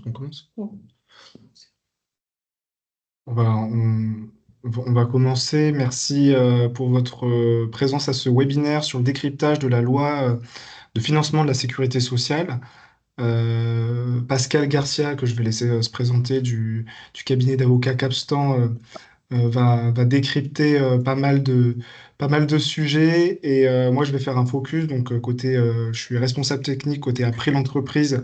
On commence. On va commencer. Merci pour votre présence à ce webinaire sur le décryptage de la loi de financement de la sécurité sociale. Pascal Garcia, que je vais laisser se présenter du cabinet d'avocats Capstan, va décrypter pas mal de sujets. Et moi, je vais faire un focus. Donc, je suis responsable technique côté April l'entreprise.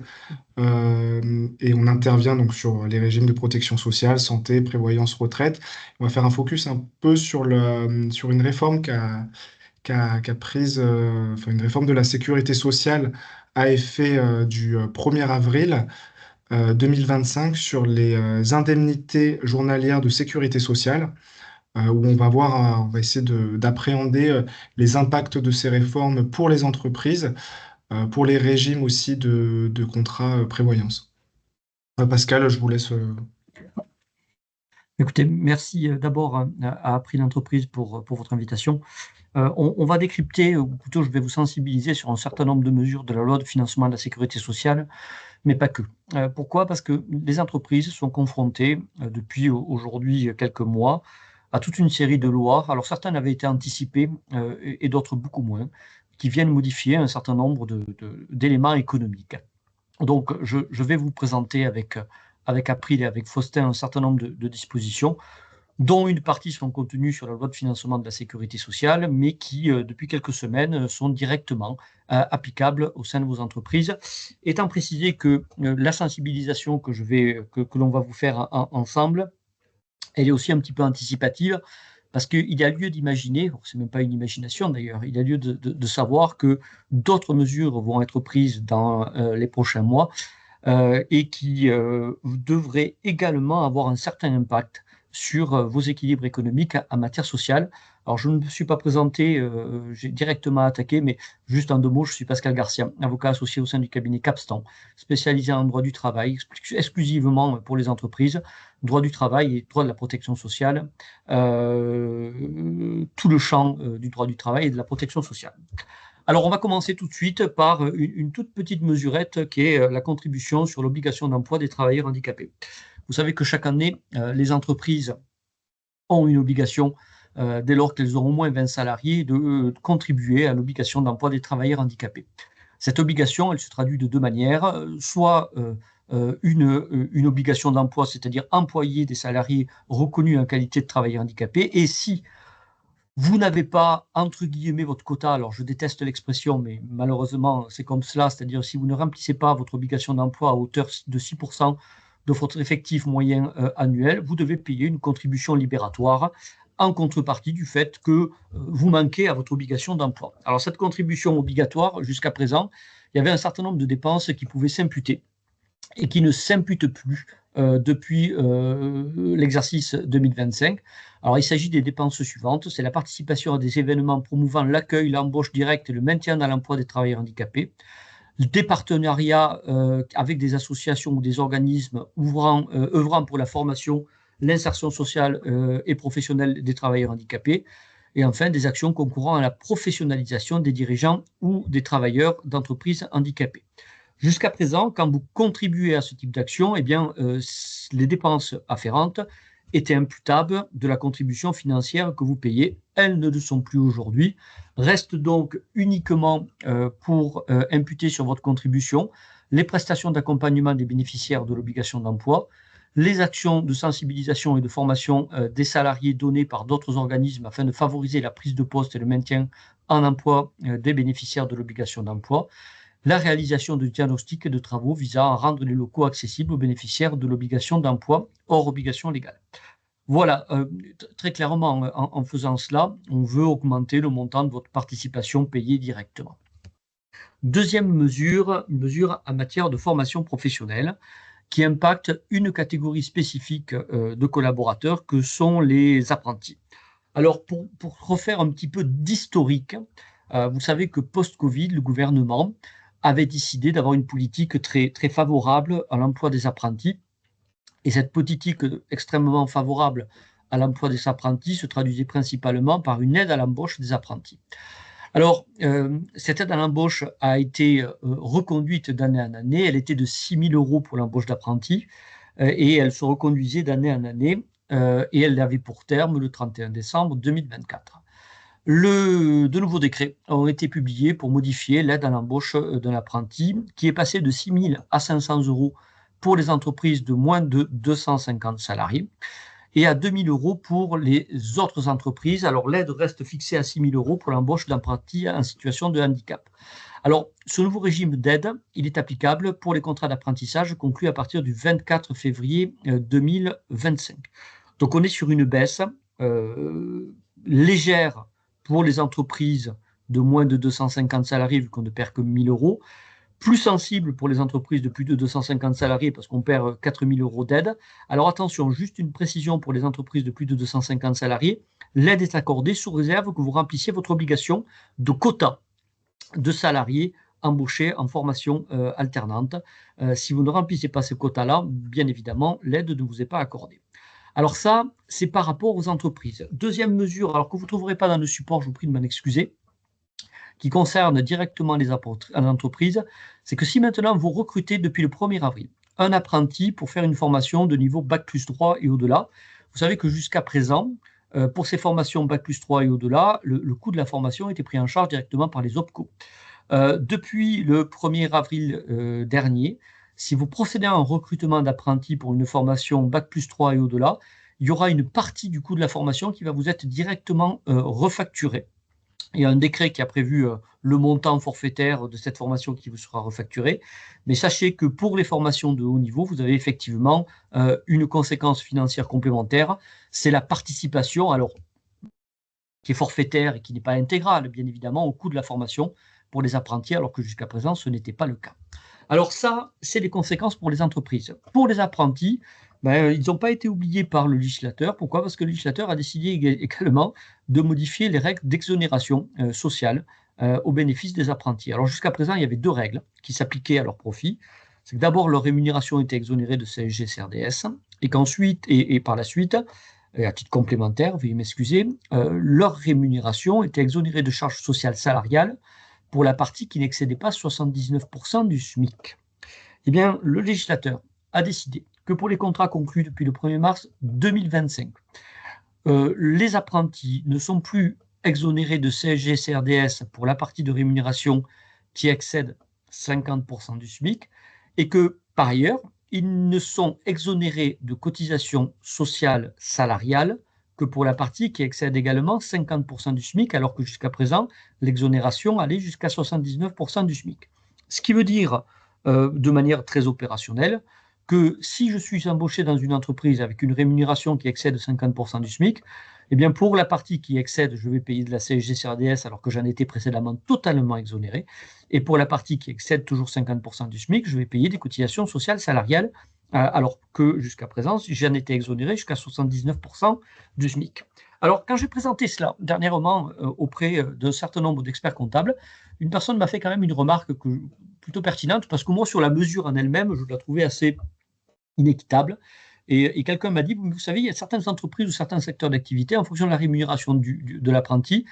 Et on intervient donc sur les régimes de protection sociale, santé, prévoyance, retraite. On va faire un focus un peu sur une réforme qu'a prise, enfin une réforme de la sécurité sociale à effet du 1er avril 2025 sur les indemnités journalières de sécurité sociale, où on va essayer d'appréhender les impacts de ces réformes pour les entreprises, pour les régimes aussi de contrats prévoyance. Pascal, je vous laisse. Écoutez, merci d'abord à April l'entreprise pour votre invitation. On va décrypter, ou plutôt je vais vous sensibiliser sur un certain nombre de mesures de la loi de financement de la sécurité sociale, mais pas que. Pourquoi? Parce que les entreprises sont confrontées depuis aujourd'hui quelques mois à toute une série de lois. Alors certaines avaient été anticipées et d'autres beaucoup moins, qui viennent modifier un certain nombre d'éléments économiques. Donc je vais vous présenter avec April et avec Faustin un certain nombre de dispositions, dont une partie sont contenues sur la loi de financement de la sécurité sociale, mais qui, depuis quelques semaines, sont directement applicables au sein de vos entreprises. Étant précisé que la sensibilisation que l'on va vous faire ensemble, elle est aussi un petit peu anticipative, parce qu'il y a lieu d'imaginer, c'est même pas une imagination d'ailleurs, il y a lieu de savoir que d'autres mesures vont être prises dans les prochains mois et qui devraient également avoir un certain impact sur vos équilibres économiques en matière sociale. Alors, je ne me suis pas présenté, j'ai directement attaqué, mais juste en deux mots, je suis Pascal Garcia, avocat associé au sein du cabinet Capstan, spécialisé en droit du travail, exclusivement pour les entreprises, droit du travail et droit de la protection sociale, tout le champ du droit du travail et de la protection sociale. Alors, on va commencer tout de suite par une toute petite mesurette qui est la contribution sur l'obligation d'emploi des travailleurs handicapés. Vous savez que chaque année, les entreprises ont une obligation, dès lors qu'elles ont au moins 20 salariés, de contribuer à l'obligation d'emploi des travailleurs handicapés. Cette obligation, elle se traduit de deux manières, soit une obligation d'emploi, c'est-à-dire employer des salariés reconnus en qualité de travailleurs handicapés, et si vous n'avez pas, entre guillemets, votre quota, alors je déteste l'expression, mais malheureusement, c'est comme cela, c'est-à-dire si vous ne remplissez pas votre obligation d'emploi à hauteur de 6% de votre effectif moyen annuel, vous devez payer une contribution libératoire en contrepartie du fait que vous manquez à votre obligation d'emploi. Alors cette contribution obligatoire, jusqu'à présent, il y avait un certain nombre de dépenses qui pouvaient s'imputer et qui ne s'imputent plus depuis l'exercice 2025. Alors, il s'agit des dépenses suivantes. C'est la participation à des événements promouvant l'accueil, l'embauche directe et le maintien dans l'emploi des travailleurs handicapés, des partenariats avec des associations ou des organismes œuvrant pour la formation, l'insertion sociale et professionnelle des travailleurs handicapés, et enfin des actions concourant à la professionnalisation des dirigeants ou des travailleurs d'entreprises handicapées. Jusqu'à présent, quand vous contribuez à ce type d'action, eh bien, les dépenses afférentes étaient imputables de la contribution financière que vous payez. Elles ne le sont plus aujourd'hui. Restent donc uniquement pour imputer sur votre contribution les prestations d'accompagnement des bénéficiaires de l'obligation d'emploi, les actions de sensibilisation et de formation des salariés données par d'autres organismes afin de favoriser la prise de poste et le maintien en emploi des bénéficiaires de l'obligation d'emploi, la réalisation de diagnostics et de travaux visant à rendre les locaux accessibles aux bénéficiaires de l'obligation d'emploi hors obligation légale. Voilà, très clairement, en faisant cela, on veut augmenter le montant de votre participation payée directement. Deuxième mesure, une mesure en matière de formation professionnelle qui impacte une catégorie spécifique de collaborateurs que sont les apprentis. Alors, pour refaire un petit peu d'historique, vous savez que post-Covid, le gouvernement avait décidé d'avoir une politique très, très favorable à l'emploi des apprentis. Et cette politique extrêmement favorable à l'emploi des apprentis se traduisait principalement par une aide à l'embauche des apprentis. Alors, cette aide à l'embauche a été reconduite d'année en année. Elle était de 6 000 euros pour l'embauche d'apprentis et elle se reconduisait d'année en année et elle avait pour terme le 31 décembre 2024. De nouveaux décrets ont été publiés pour modifier l'aide à l'embauche d'un apprenti qui est passée de 6 000 à 500 euros pour les entreprises de moins de 250 salariés et à 2 000 euros pour les autres entreprises. Alors, l'aide reste fixée à 6 000 euros pour l'embauche d'apprentis en situation de handicap. Alors, ce nouveau régime d'aide, il est applicable pour les contrats d'apprentissage conclus à partir du 24 février 2025. Donc, on est sur une baisse légère pour les entreprises de moins de 250 salariés, vu qu'on ne perd que 1 000 euros, plus sensible pour les entreprises de plus de 250 salariés parce qu'on perd 4 000 euros d'aide. Alors attention, juste une précision pour les entreprises de plus de 250 salariés, l'aide est accordée sous réserve que vous remplissiez votre obligation de quota de salariés embauchés en formation alternante. Si vous ne remplissez pas ce quota-là, bien évidemment, l'aide ne vous est pas accordée. Alors ça, c'est par rapport aux entreprises. Deuxième mesure, alors que vous ne trouverez pas dans le support, je vous prie de m'en excuser, qui concerne directement les entreprises, c'est que si maintenant vous recrutez depuis le 1er avril un apprenti pour faire une formation de niveau Bac+3 et au-delà, vous savez que jusqu'à présent, pour ces formations Bac+3 et au-delà, le coût de la formation était pris en charge directement par les OPCO. Depuis le 1er avril dernier, si vous procédez à un recrutement d'apprentis pour une formation Bac+3 et au-delà, il y aura une partie du coût de la formation qui va vous être directement refacturée. Il y a un décret qui a prévu le montant forfaitaire de cette formation qui vous sera refacturé. Mais sachez que pour les formations de haut niveau, vous avez effectivement une conséquence financière complémentaire. C'est la participation, alors qui est forfaitaire et qui n'est pas intégrale, bien évidemment, au coût de la formation pour les apprentis, alors que jusqu'à présent, ce n'était pas le cas. Alors ça, c'est les conséquences pour les entreprises. Pour les apprentis, ils n'ont pas été oubliés par le législateur. Pourquoi? Parce que le législateur a décidé également de modifier les règles d'exonération sociale au bénéfice des apprentis. Alors jusqu'à présent, il y avait deux règles qui s'appliquaient à leur profit. C'est que d'abord, leur rémunération était exonérée de CSG, CRDS, et qu'ensuite, et par la suite, et à titre complémentaire, veuillez m'excuser, leur rémunération était exonérée de charges sociales salariales pour la partie qui n'excédait pas 79% du SMIC. Eh bien, le législateur a décidé que pour les contrats conclus depuis le 1er mars 2025, les apprentis ne sont plus exonérés de CSG, CRDS pour la partie de rémunération qui excède 50% du SMIC et que, par ailleurs, ils ne sont exonérés de cotisations sociales salariales que pour la partie qui excède également 50% du SMIC, alors que jusqu'à présent, l'exonération allait jusqu'à 79% du SMIC. Ce qui veut dire, de manière très opérationnelle, que si je suis embauché dans une entreprise avec une rémunération qui excède 50% du SMIC, eh bien pour la partie qui excède, je vais payer de la CSG CRDS alors que j'en étais précédemment totalement exonéré. Et pour la partie qui excède toujours 50% du SMIC, je vais payer des cotisations sociales salariales alors que jusqu'à présent, j'en étais exonéré jusqu'à 79% du SMIC. Alors, quand j'ai présenté cela dernièrement auprès d'un certain nombre d'experts comptables, une personne m'a fait quand même une remarque plutôt pertinente parce que moi, sur la mesure en elle-même, je la trouvais assez inéquitable. Et quelqu'un m'a dit, vous savez, il y a certaines entreprises ou certains secteurs d'activité, en fonction de la rémunération de l'apprenti,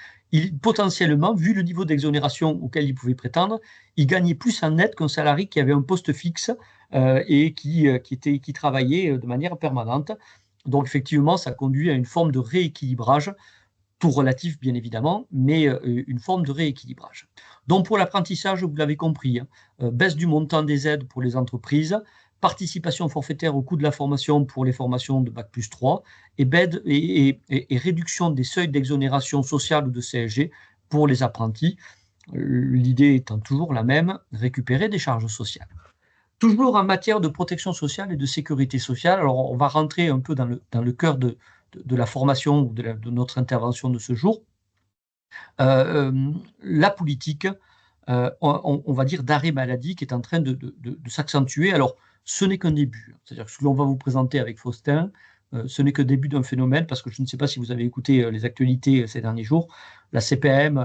potentiellement, vu le niveau d'exonération auquel il pouvait prétendre, il gagnait plus en net qu'un salarié qui avait un poste fixe et qui travaillait de manière permanente. Donc, effectivement, ça conduit à une forme de rééquilibrage, tout relatif, bien évidemment, mais une forme de rééquilibrage. Donc, pour l'apprentissage, vous l'avez compris, baisse du montant des aides pour les entreprises, participation forfaitaire au coût de la formation pour les formations de Bac+3 et réduction des seuils d'exonération sociale ou de CSG pour les apprentis. L'idée étant toujours la même, récupérer des charges sociales. Toujours en matière de protection sociale et de sécurité sociale, alors on va rentrer un peu dans le cœur de la formation ou de notre intervention de ce jour. La politique, on va dire, d'arrêt maladie qui est en train de s'accentuer. Alors, ce n'est qu'un début. C'est-à-dire que ce que l'on va vous présenter avec Faustin, ce n'est que le début d'un phénomène, parce que je ne sais pas si vous avez écouté les actualités ces derniers jours. La CPAM,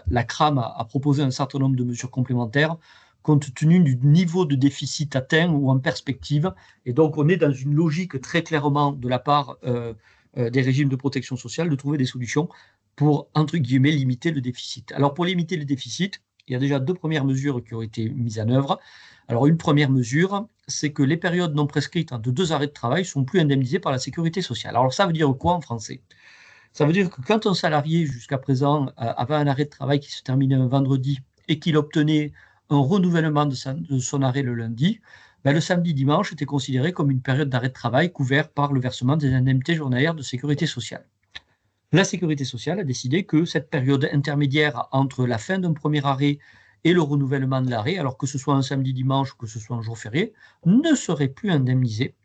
la CRAM a proposé un certain nombre de mesures complémentaires compte tenu du niveau de déficit atteint ou en perspective. Et donc, on est dans une logique très clairement de la part des régimes de protection sociale de trouver des solutions pour, entre guillemets, limiter le déficit. Alors, pour limiter le déficit, il y a déjà deux premières mesures qui ont été mises en œuvre. Alors, une première mesure, c'est que les périodes non prescrites de 2 arrêts de travail sont plus indemnisées par la sécurité sociale. Alors, ça veut dire quoi en français? Ça veut dire que quand un salarié, jusqu'à présent, avait un arrêt de travail qui se terminait un vendredi et qu'il obtenait un renouvellement de son arrêt le lundi, ben, le samedi-dimanche était considéré comme une période d'arrêt de travail couverte par le versement des indemnités journalières de sécurité sociale. La sécurité sociale a décidé que cette période intermédiaire entre la fin d'un premier arrêt et le renouvellement de l'arrêt, alors que ce soit un samedi-dimanche ou que ce soit un jour férié, ne serait plus indemnisée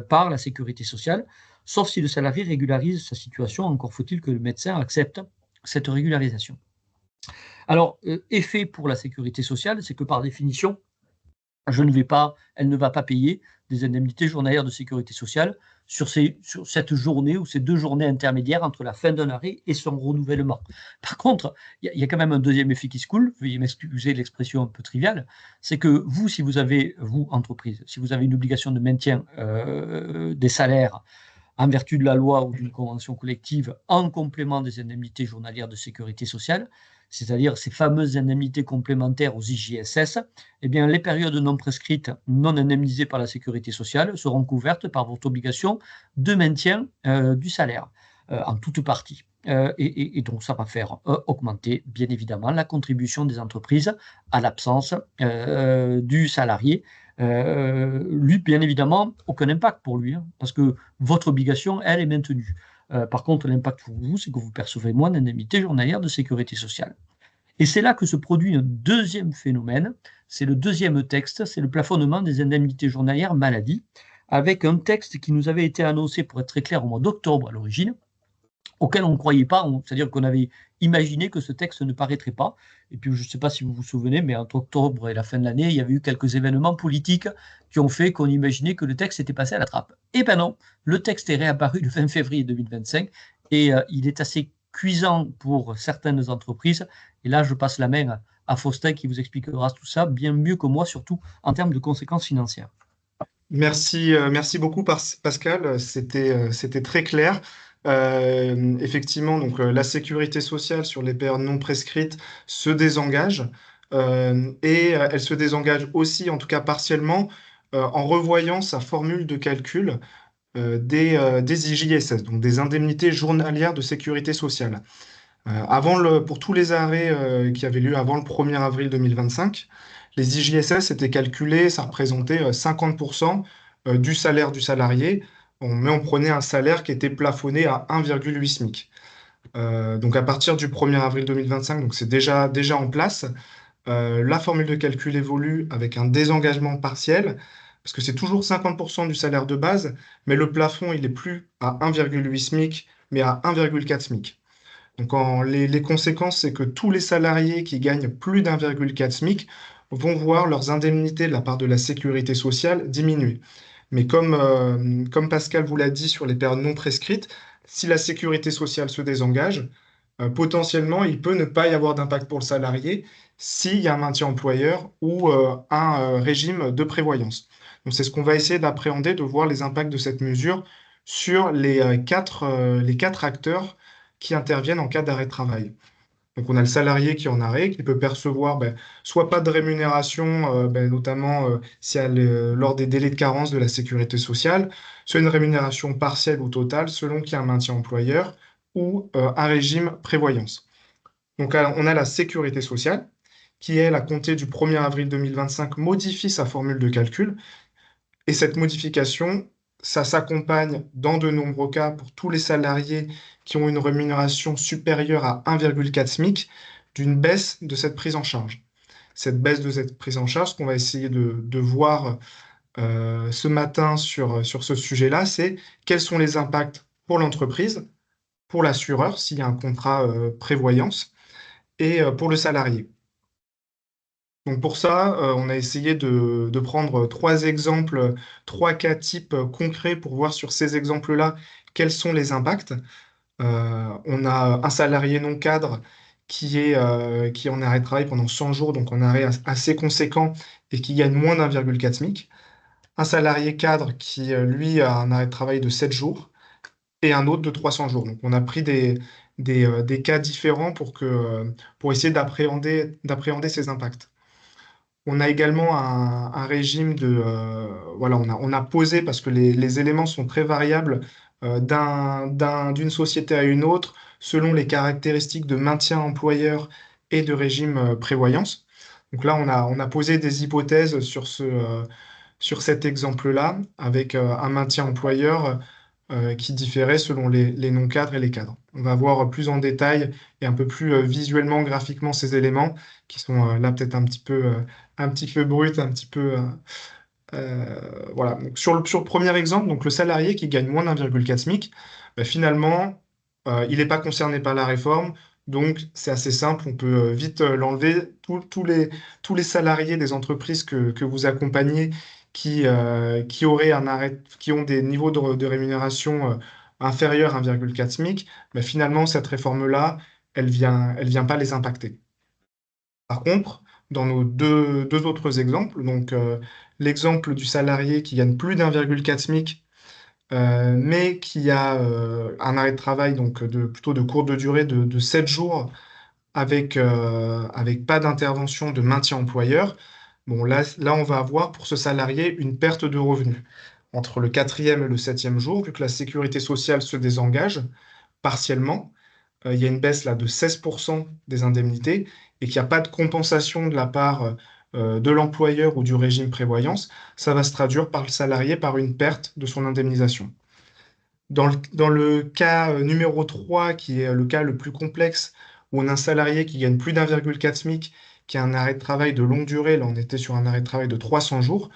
par la sécurité sociale, sauf si le salarié régularise sa situation. Encore faut-il que le médecin accepte cette régularisation. Alors, effet pour la sécurité sociale, c'est que par définition, elle ne va pas payer des indemnités journalières de sécurité sociale sur cette journée ou ces 2 journées intermédiaires entre la fin d'un arrêt et son renouvellement. Par contre, il y a quand même un deuxième effet qui se coule, veuillez m'excuser l'expression un peu triviale, c'est que vous, si vous avez, vous, entreprise, si vous avez une obligation de maintien des salaires en vertu de la loi ou d'une convention collective en complément des indemnités journalières de sécurité sociale, c'est-à-dire ces fameuses indemnités complémentaires aux IJSS, eh bien, les périodes non prescrites, non indemnisées par la sécurité sociale, seront couvertes par votre obligation de maintien du salaire, en toute partie. Et donc, ça va faire augmenter, bien évidemment, la contribution des entreprises à l'absence du salarié. Lui, bien évidemment, aucun impact pour lui, hein, parce que votre obligation, elle, est maintenue. Par contre, l'impact pour vous, c'est que vous percevrez moins d'indemnités journalières de sécurité sociale. Et c'est là que se produit un deuxième phénomène, c'est le deuxième texte, c'est le plafonnement des indemnités journalières maladie, avec un texte qui nous avait été annoncé, pour être très clair, au mois d'octobre à l'origine, auquel on ne croyait pas, c'est-à-dire qu'on avait imaginé que ce texte ne paraîtrait pas. Et puis, je ne sais pas si vous vous souvenez, mais entre octobre et la fin de l'année, il y avait eu quelques événements politiques qui ont fait qu'on imaginait que le texte était passé à la trappe. Eh bien non, le texte est réapparu le 20 février 2025 et il est assez cuisant pour certaines entreprises. Et là, je passe la main à Faustin qui vous expliquera tout ça bien mieux que moi, surtout en termes de conséquences financières. Merci beaucoup Pascal, c'était très clair. Effectivement, donc la sécurité sociale sur les périodes non prescrites se désengage et elle se désengage aussi, en tout cas partiellement, en revoyant sa formule de calcul des IJSS, donc des indemnités journalières de sécurité sociale. Pour tous les arrêts qui avaient lieu avant le 1er avril 2025, les IJSS étaient calculés, ça représentait 50% du salaire du salarié, mais on prenait un salaire qui était plafonné à 1,8 SMIC. Donc à partir du 1er avril 2025, donc c'est déjà en place, la formule de calcul évolue avec un désengagement partiel, parce que c'est toujours 50% du salaire de base, mais le plafond, il est plus à 1,8 SMIC, mais à 1,4 SMIC. Donc, les conséquences, c'est que tous les salariés qui gagnent plus d'1,4 SMIC vont voir leurs indemnités de la part de la sécurité sociale diminuer. Mais comme Pascal vous l'a dit sur les périodes non prescrites, si la sécurité sociale se désengage, potentiellement, il peut ne pas y avoir d'impact pour le salarié s'il y a un maintien employeur ou un régime de prévoyance. Donc, c'est ce qu'on va essayer d'appréhender, de voir les impacts de cette mesure sur les quatre acteurs qui interviennent en cas d'arrêt de travail. Donc, on a le salarié qui est en arrêt, qui peut percevoir soit pas de rémunération, notamment lors des délais de carence de la sécurité sociale, soit une rémunération partielle ou totale selon qu'il y a un maintien employeur ou un régime prévoyance. Donc, on a la sécurité sociale qui, elle, à compter du 1er avril 2025, modifie sa formule de calcul. Et cette modification, ça s'accompagne dans de nombreux cas pour tous les salariés qui ont une rémunération supérieure à 1,4 SMIC d'une baisse de cette prise en charge. Cette baisse de cette prise en charge, ce qu'on va essayer de voir ce matin sur ce sujet-là, c'est quels sont les impacts pour l'entreprise, pour l'assureur, s'il y a un contrat prévoyance, et pour le salarié. Donc pour ça, on a essayé de prendre trois exemples, trois cas types concrets pour voir sur ces exemples-là quels sont les impacts. On a un salarié non cadre qui est en arrêt de travail pendant 100 jours, donc en arrêt assez conséquent et qui gagne moins d'1,4 SMIC. Un salarié cadre qui, lui, a un arrêt de travail de 7 jours et un autre de 300 jours. Donc on a pris des cas différents pour essayer d'appréhender ces impacts. On a également un régime voilà, on a posé, parce que les éléments sont très variables d'une société à une autre, selon les caractéristiques de maintien employeur et de régime prévoyance. Donc là, on a posé des hypothèses sur cet exemple-là, avec un maintien employeur qui différait selon les non-cadres et les cadres. On va voir plus en détail et un peu plus visuellement, graphiquement ces éléments qui sont là peut-être un petit peu bruts, un petit peu... voilà. Donc, sur le premier exemple, donc le salarié qui gagne moins d'1,4 SMIC, ben, finalement, il n'est pas concerné par la réforme. Donc, c'est assez simple, on peut vite l'enlever. Tous les salariés des entreprises que vous accompagnez qui ont des niveaux de rémunération inférieurs à 1,4 SMIC, ben, finalement, cette réforme-là, elle vient pas les impacter. Par contre, dans nos deux autres exemples, donc l'exemple du salarié qui gagne plus d'1,4 SMIC, mais qui a un arrêt de travail donc plutôt de courte durée de 7 jours avec pas d'intervention de maintien employeur. Bon, là, on va avoir pour ce salarié une perte de revenus entre le quatrième et le septième jour, vu que la sécurité sociale se désengage partiellement. Il y a une baisse là de 16% des indemnités et qu'il n'y a pas de compensation de la part de l'employeur ou du régime prévoyance, ça va se traduire par le salarié par une perte de son indemnisation. Dans le cas numéro 3, qui est le cas le plus complexe, où on a un salarié qui gagne plus d'1,4 SMIC, qui a un arrêt de travail de longue durée, là on était sur un arrêt de travail de 300 jours,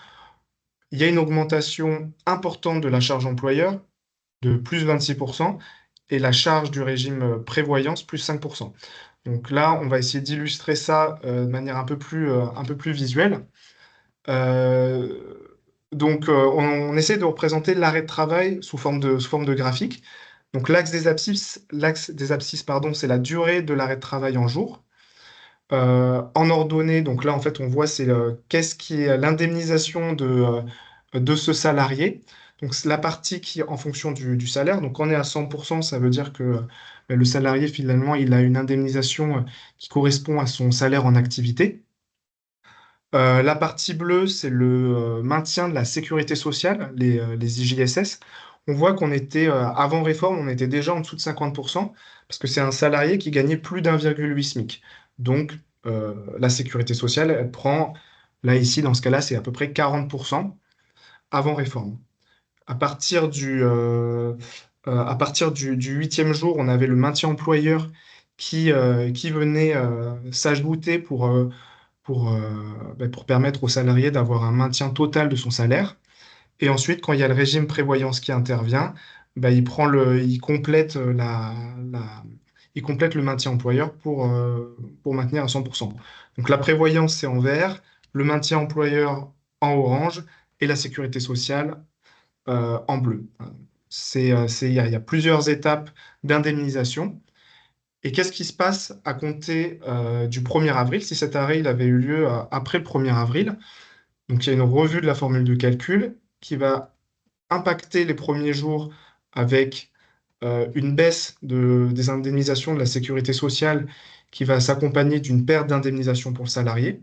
il y a une augmentation importante de la charge employeur de plus 26% et la charge du régime prévoyance plus 5%. Donc là, on va essayer d'illustrer ça de manière un peu plus visuelle. Euh, on essaie de représenter l'arrêt de travail sous forme de graphique. Donc, l'axe des abscisses, pardon, c'est la durée de l'arrêt de travail en jours. En ordonnée, donc là, en fait, on voit qu'est-ce qui est l'indemnisation de ce salarié. Donc, c'est la partie qui est en fonction du salaire. Donc, quand on est à 100%, ça veut dire que le salarié, finalement, il a une indemnisation qui correspond à son salaire en activité. La partie bleue, c'est le maintien de la sécurité sociale, les IJSS. On voit qu'on était, avant réforme, on était déjà en dessous de 50%, parce que c'est un salarié qui gagnait plus d'1,8 SMIC. Donc, la sécurité sociale, elle prend, là, ici, dans ce cas-là, c'est à peu près 40% avant réforme. À partir à partir du huitième jour, on avait le maintien employeur qui venait s'ajouter pour permettre aux salariés d'avoir un maintien total de son salaire. Et ensuite, quand il y a le régime prévoyance qui intervient, il complète le maintien employeur pour maintenir à 100%. Donc la prévoyance, c'est en vert, le maintien employeur en orange et la sécurité sociale en bleu. Il y a plusieurs étapes d'indemnisation. Et qu'est-ce qui se passe à compter du 1er avril, si cet arrêt il avait eu lieu après le 1er avril? Donc il y a une revue de la formule de calcul qui va impacter les premiers jours avec une baisse des indemnisations de la sécurité sociale qui va s'accompagner d'une perte d'indemnisation pour le salarié.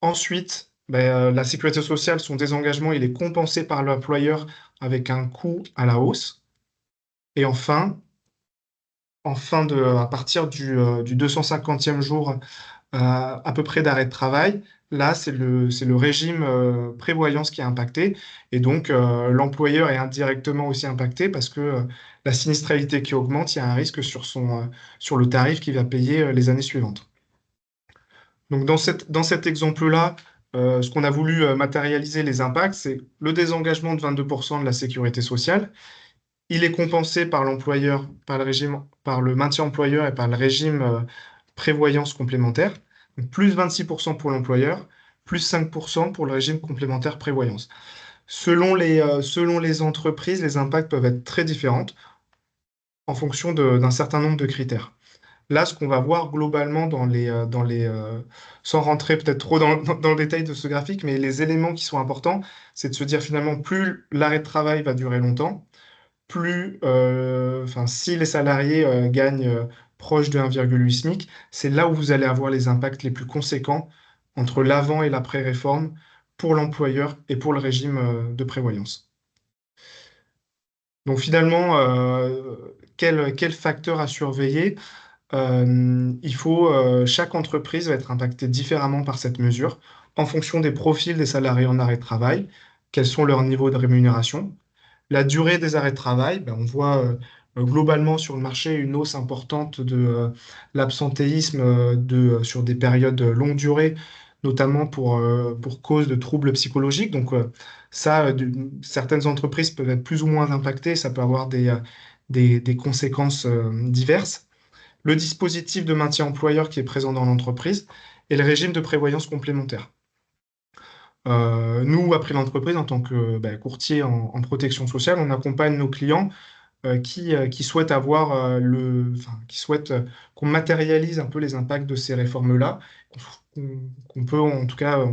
Ensuite, la sécurité sociale, son désengagement, il est compensé par l'employeur avec un coût à la hausse. Et enfin, à partir du 250e jour à peu près d'arrêt de travail, là, c'est le régime prévoyance qui est impacté. Et donc, l'employeur est indirectement aussi impacté parce que la sinistralité qui augmente, il y a un risque sur le tarif qu'il va payer les années suivantes. Donc, dans cet exemple-là, ce qu'on a voulu matérialiser les impacts, c'est le désengagement de 22% de la sécurité sociale. Il est compensé par l'employeur, par le maintien employeur et par le régime prévoyance complémentaire. Donc plus 26% pour l'employeur, plus 5% pour le régime complémentaire prévoyance. Selon les entreprises, les impacts peuvent être très différents en fonction d'un certain nombre de critères. Là, ce qu'on va voir globalement sans rentrer peut-être trop dans le détail de ce graphique, mais les éléments qui sont importants, c'est de se dire finalement, plus l'arrêt de travail va durer longtemps, si les salariés gagnent proche de 1,8 SMIC, c'est là où vous allez avoir les impacts les plus conséquents entre l'avant et l'après-réforme pour l'employeur et pour le régime de prévoyance. Donc finalement, quel facteur à surveiller? Chaque entreprise va être impactée différemment par cette mesure en fonction des profils des salariés en arrêt de travail, quels sont leurs niveaux de rémunération. La durée des arrêts de travail, ben, on voit globalement sur le marché une hausse importante de l'absentéisme sur des périodes longue durée, notamment pour cause de troubles psychologiques. Donc certaines entreprises peuvent être plus ou moins impactées, ça peut avoir des conséquences diverses. Le dispositif de maintien employeur qui est présent dans l'entreprise et le régime de prévoyance complémentaire. Nous, après l'entreprise, en tant que courtier en protection sociale, on accompagne nos clients qui souhaitent qui souhaitent qu'on matérialise un peu les impacts de ces réformes-là, qu'on peut, en tout cas,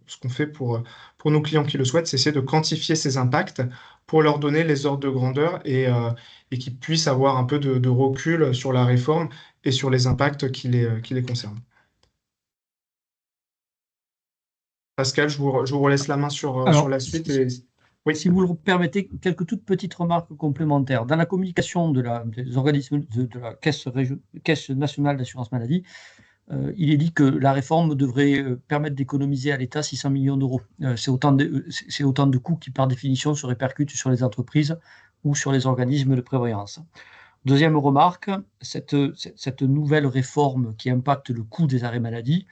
ce qu'on fait pour nos clients qui le souhaitent, c'est essayer de quantifier ces impacts pour leur donner les ordres de grandeur et qu'ils puissent avoir un peu de recul sur la réforme et sur les impacts qui les concernent. Pascal, je vous relaisse la main sur Alors, la suite. Oui. si vous le permettez, quelques toutes petites remarques complémentaires. Dans la communication des organismes de la Caisse nationale d'assurance maladie, il est dit que la réforme devrait permettre d'économiser à l'État 600 millions d'euros. C'est autant de coûts qui, par définition, se répercutent sur les entreprises ou sur les organismes de prévoyance. Deuxième remarque, cette nouvelle réforme qui impacte le coût des arrêts maladie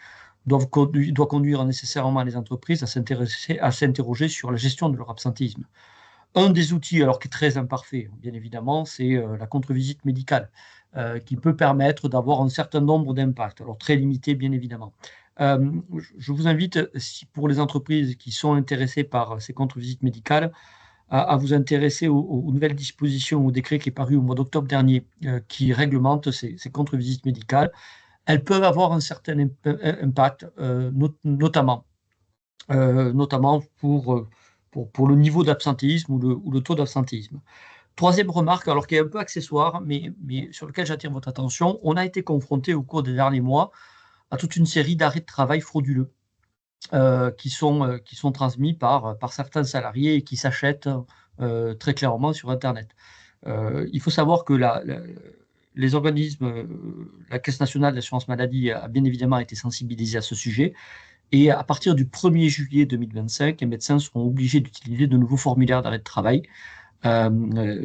doit conduire nécessairement les entreprises à s'interroger sur la gestion de leur absentéisme. Un des outils, alors qui est très imparfait, bien évidemment, c'est la contre-visite médicale, qui peut permettre d'avoir un certain nombre d'impacts, alors très limité, bien évidemment. Je vous invite, pour les entreprises qui sont intéressées par ces contre-visites médicales, à vous intéresser aux nouvelles dispositions, au décret qui est paru au mois d'octobre dernier, qui réglemente ces contre-visites médicales. Elles peuvent avoir un certain impact, notamment pour le niveau d'absentéisme ou le taux d'absentéisme. Troisième remarque, alors qui est un peu accessoire, mais sur lequel j'attire votre attention, on a été confronté au cours des derniers mois à toute une série d'arrêts de travail frauduleux qui sont transmis par certains salariés et qui s'achètent très clairement sur Internet. Il faut savoir que les organismes, la Caisse nationale d'assurance maladie a bien évidemment été sensibilisée à ce sujet. Et à partir du 1er juillet 2025, les médecins seront obligés d'utiliser de nouveaux formulaires d'arrêt de travail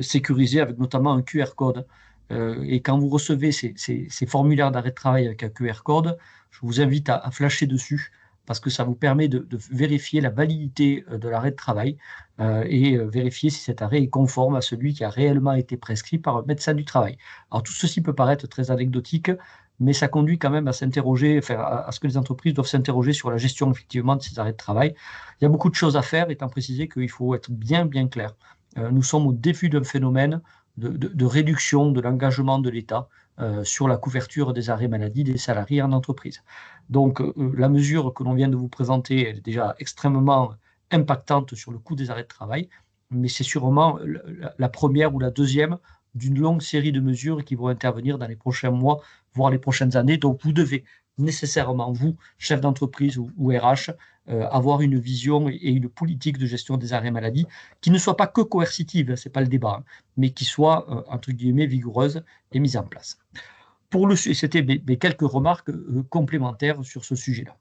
sécurisés avec notamment un QR code. Et quand vous recevez ces formulaires d'arrêt de travail avec un QR code, je vous invite à flasher dessus parce que ça vous permet de vérifier la validité de l'arrêt de travail et vérifier si cet arrêt est conforme à celui qui a réellement été prescrit par un médecin du travail. Alors tout ceci peut paraître très anecdotique, mais ça conduit quand même à s'interroger, à ce que les entreprises doivent s'interroger sur la gestion effectivement de ces arrêts de travail. Il y a beaucoup de choses à faire, étant précisé qu'il faut être bien clair. Nous sommes au début d'un phénomène de réduction de l'engagement de l'État sur la couverture des arrêts maladie des salariés en entreprise. Donc, la mesure que l'on vient de vous présenter, elle est déjà extrêmement impactante sur le coût des arrêts de travail, mais c'est sûrement la première ou la deuxième d'une longue série de mesures qui vont intervenir dans les prochains mois, voire les prochaines années. Donc, vous devez nécessairement, vous, chef d'entreprise ou RH, avoir une vision et une politique de gestion des arrêts maladie qui ne soit pas que coercitive, ce n'est pas le débat, mais qui soit, entre guillemets, vigoureuse et mise en place. C'était mes quelques remarques complémentaires sur ce sujet-là.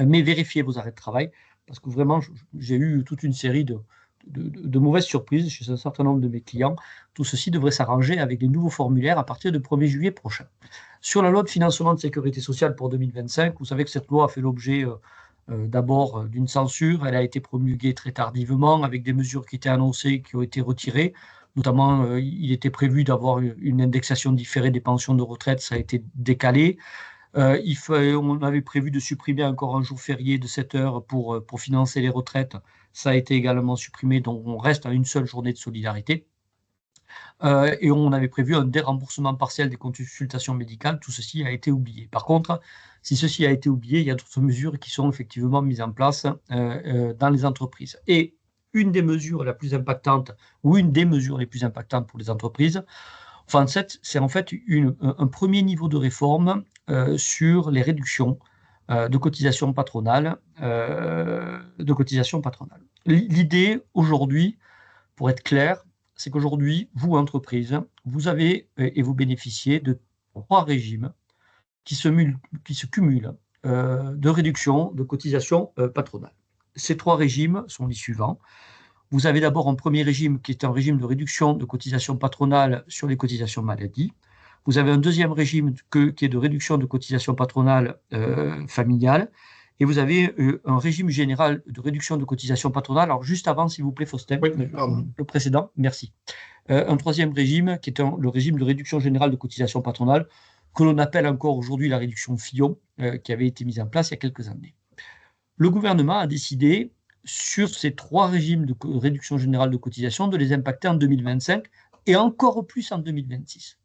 Mais vérifiez vos arrêts de travail, parce que vraiment, j'ai eu toute une série de mauvaises surprises chez un certain nombre de mes clients. Tout ceci devrait s'arranger avec des nouveaux formulaires à partir du 1er juillet prochain. Sur la loi de financement de sécurité sociale pour 2025, vous savez que cette loi a fait l'objet d'abord d'une censure. Elle a été promulguée très tardivement avec des mesures qui étaient annoncées qui ont été retirées. Notamment, il était prévu d'avoir une indexation différée des pensions de retraite, ça a été décalé. On avait prévu de supprimer encore un jour férié de 7 heures pour financer les retraites. Ça a été également supprimé, donc on reste à une seule journée de solidarité. Et on avait prévu un déremboursement partiel des consultations médicales. Tout ceci a été oublié. Par contre, si ceci a été oublié, il y a d'autres mesures qui sont effectivement mises en place dans les entreprises. Et une des mesures la plus impactante ou une des mesures les plus impactantes pour les entreprises. Enfin, c'est en fait un premier niveau de réforme sur les réductions de cotisations patronales. L'idée aujourd'hui, pour être clair, c'est qu'aujourd'hui, vous, entreprise, vous avez et vous bénéficiez de 3 régimes qui se cumulent de réduction de cotisations patronales. Ces 3 régimes sont les suivants. Vous avez d'abord un premier régime qui est un régime de réduction de cotisations patronales sur les cotisations maladie. Vous avez un deuxième régime qui est de réduction de cotisations patronales familiales. Et vous avez un régime général de réduction de cotisations patronales. Alors, juste avant, s'il vous plaît, Faustin, Oui, pardon. le précédent, merci. Un troisième régime qui est le régime de réduction générale de cotisations patronales, que l'on appelle encore aujourd'hui la réduction Fillon, qui avait été mise en place il y a quelques années. Le gouvernement a décidé, sur ces 3 régimes de réduction générale de cotisations, de les impacter en 2025 et encore plus en 2026.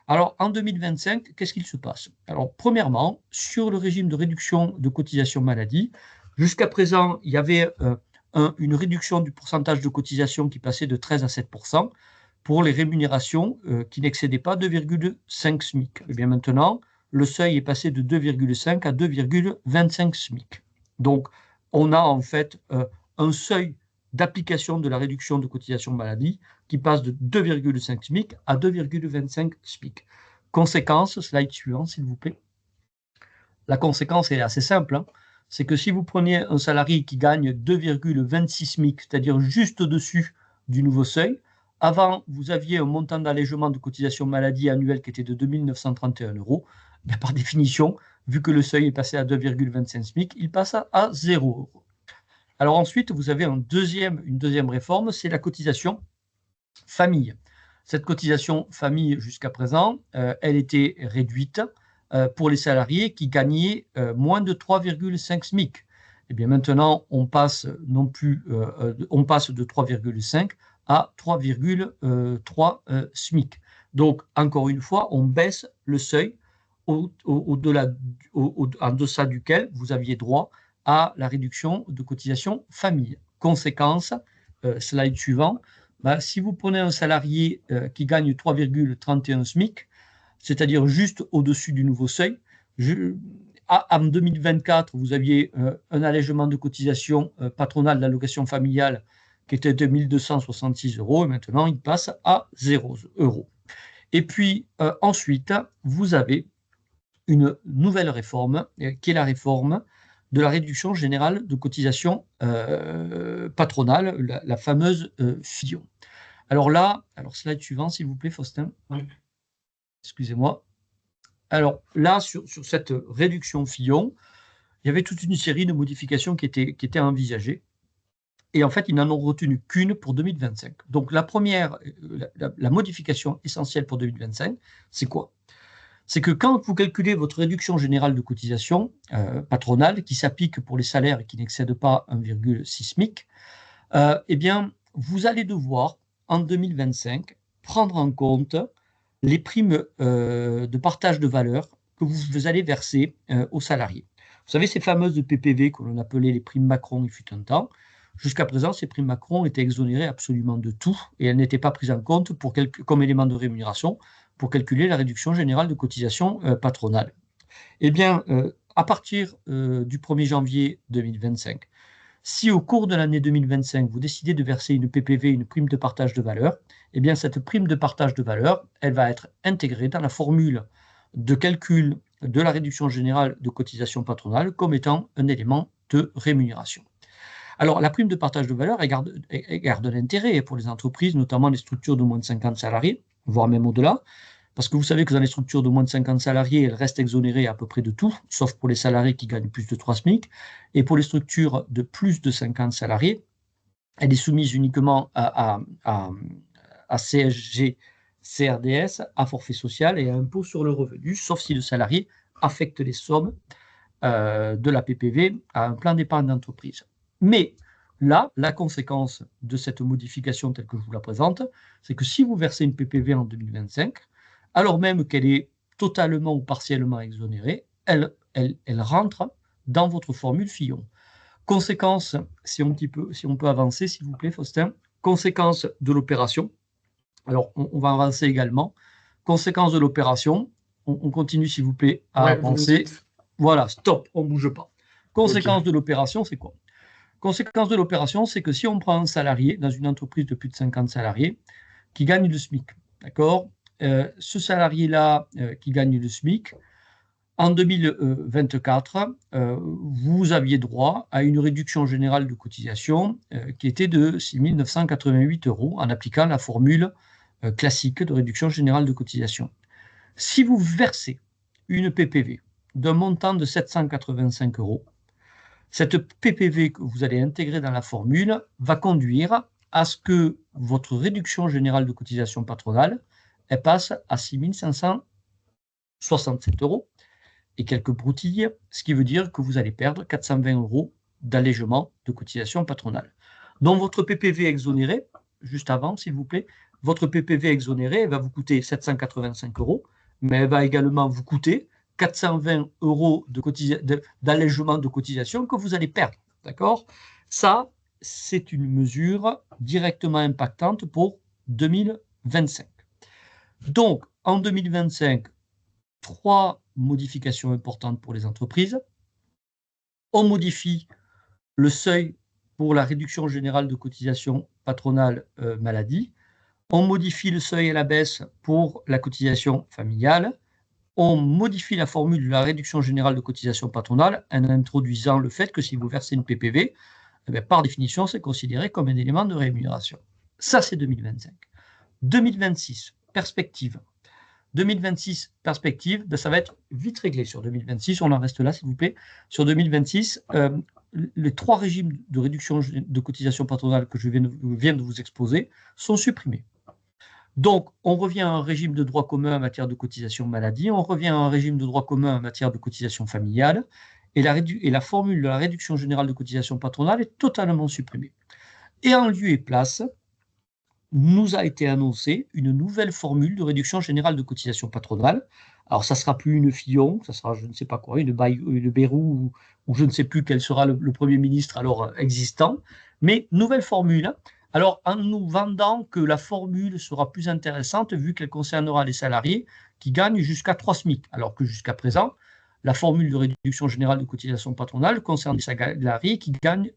Alors, en 2025, qu'est-ce qu'il se passe? Alors, premièrement, sur le régime de réduction de cotisation maladie, jusqu'à présent, il y avait une réduction du pourcentage de cotisation qui passait de 13 à 7% pour les rémunérations qui n'excédaient pas 2,5 SMIC. Et bien maintenant, le seuil est passé de 2,5 à 2,25 SMIC. Donc, on a en fait un seuil d'application de la réduction de cotisation maladie qui passe de 2,5 SMIC à 2,25 SMIC. Conséquence, slide suivant, s'il vous plaît. La conséquence est assez simple, hein. C'est que si vous prenez un salarié qui gagne 2,26 SMIC, c'est-à-dire juste au-dessus du nouveau seuil, avant, vous aviez un montant d'allègement de cotisation maladie annuelle qui était de 2 931 €. Ben, par définition, vu que le seuil est passé à 2,25 SMIC, il passe à 0 €. Alors ensuite, vous avez une deuxième réforme, c'est la cotisation famille. Cette cotisation famille, jusqu'à présent, elle était réduite pour les salariés qui gagnaient moins de 3,5 SMIC. Et bien maintenant, on passe de 3,5 à 3,3 SMIC. Donc, encore une fois, on baisse le seuil en deçà duquel vous aviez droit à la réduction de cotisation famille. Conséquence, slide suivant, si vous prenez un salarié qui gagne 3,31 SMIC, c'est-à-dire juste au-dessus du nouveau seuil, en 2024, vous aviez un allègement de cotisation patronale d'allocation familiale qui était de 1 266 €, et maintenant il passe à 0 €. Et puis ensuite, vous avez une nouvelle réforme, qui est la réforme de la réduction générale de cotisation patronale, la fameuse Fillon. Alors là, slide suivant, s'il vous plaît, Faustin. Oui. Excusez-moi. Alors là, sur cette réduction Fillon, il y avait toute une série de modifications qui étaient envisagées. Et en fait, ils n'en ont retenu qu'une pour 2025. Donc la première, la modification essentielle pour 2025, c'est quoi? C'est que quand vous calculez votre réduction générale de cotisation patronale, qui s'applique pour les salaires qui n'excèdent pas 1,6 SMIC, eh bien, vous allez devoir, en 2025, prendre en compte les primes de partage de valeur que vous allez verser aux salariés. Vous savez, ces fameuses PPV que l'on appelait les primes Macron, il fut un temps. Jusqu'à présent, ces primes Macron étaient exonérées absolument de tout et elles n'étaient pas prises en compte comme élément de rémunération pour calculer la réduction générale de cotisation patronale. Eh bien, à partir du 1er janvier 2025, si au cours de l'année 2025, vous décidez de verser une PPV, une prime de partage de valeur, eh bien, cette prime de partage de valeur, elle va être intégrée dans la formule de calcul de la réduction générale de cotisation patronale comme étant un élément de rémunération. Alors, la prime de partage de valeur, elle garde l'intérêt pour les entreprises, notamment les structures de moins de 50 salariés, voire même au-delà, parce que vous savez que dans les structures de moins de 50 salariés, elles restent exonérées à peu près de tout, sauf pour les salariés qui gagnent plus de 3 SMIC. Et pour les structures de plus de 50 salariés, elle est soumise uniquement à CSG, CRDS, à forfait social et à impôt sur le revenu, sauf si le salarié affecte les sommes de la PPV à un plan d'épargne d'entreprise. Mais là, la conséquence de cette modification telle que je vous la présente, c'est que si vous versez une PPV en 2025, alors même qu'elle est totalement ou partiellement exonérée, elle rentre dans votre formule Fillon. Conséquence, si on peut avancer, s'il vous plaît, Faustin. Conséquence de l'opération. Alors, on va avancer également. Conséquence de l'opération. On continue, s'il vous plaît, à Ouais, avancer. volontiers. Voilà, stop, on ne bouge pas. Ok. Conséquence de l'opération, c'est quoi? Conséquence de l'opération, c'est que si on prend un salarié dans une entreprise de plus de 50 salariés qui gagne le SMIC, d'accord? Ce salarié-là qui gagne le SMIC, en 2024, vous aviez droit à une réduction générale de cotisation qui était de 6 988 € en appliquant la formule classique de réduction générale de cotisation. Si vous versez une PPV d'un montant de 785 €, cette PPV que vous allez intégrer dans la formule va conduire à ce que votre réduction générale de cotisation patronale elle passe à 6 567 € et quelques broutilles, ce qui veut dire que vous allez perdre 420 € d'allègement de cotisation patronale. Donc votre PPV exonéré, juste avant s'il vous plaît, votre PPV exonéré elle va vous coûter 785 €, mais elle va également vous coûter 420 € d'allègement de cotisation que vous allez perdre. D'accord? Ça, c'est une mesure directement impactante pour 2025. Donc, en 2025, 3 modifications importantes pour les entreprises. On modifie le seuil pour la réduction générale de cotisation patronale maladie. On modifie le seuil à la baisse pour la cotisation familiale. On modifie la formule de la réduction générale de cotisation patronale en introduisant le fait que si vous versez une PPV, eh bien, par définition, c'est considéré comme un élément de rémunération. Ça, c'est 2025. 2026, perspective. 2026, perspective, ben ça va être vite réglé sur 2026. On en reste là, s'il vous plaît. Sur 2026, les 3 régimes de réduction de cotisation patronale que je viens de vous exposer sont supprimés. Donc, on revient à un régime de droit commun en matière de cotisation maladie, on revient à un régime de droit commun en matière de cotisation familiale, et la formule de la réduction générale de cotisation patronale est totalement supprimée. Et en lieu et place, nous a été annoncée une nouvelle formule de réduction générale de cotisation patronale. Alors, ça ne sera plus une Fillon, ça sera je ne sais pas quoi, une Bayrou, ou je ne sais plus quel sera le Premier ministre alors existant, mais nouvelle formule. Alors, en nous vendant que la formule sera plus intéressante vu qu'elle concernera les salariés qui gagnent jusqu'à 3 SMIC, alors que jusqu'à présent, la formule de réduction générale de cotisation patronale concerne les salariés qui gagnent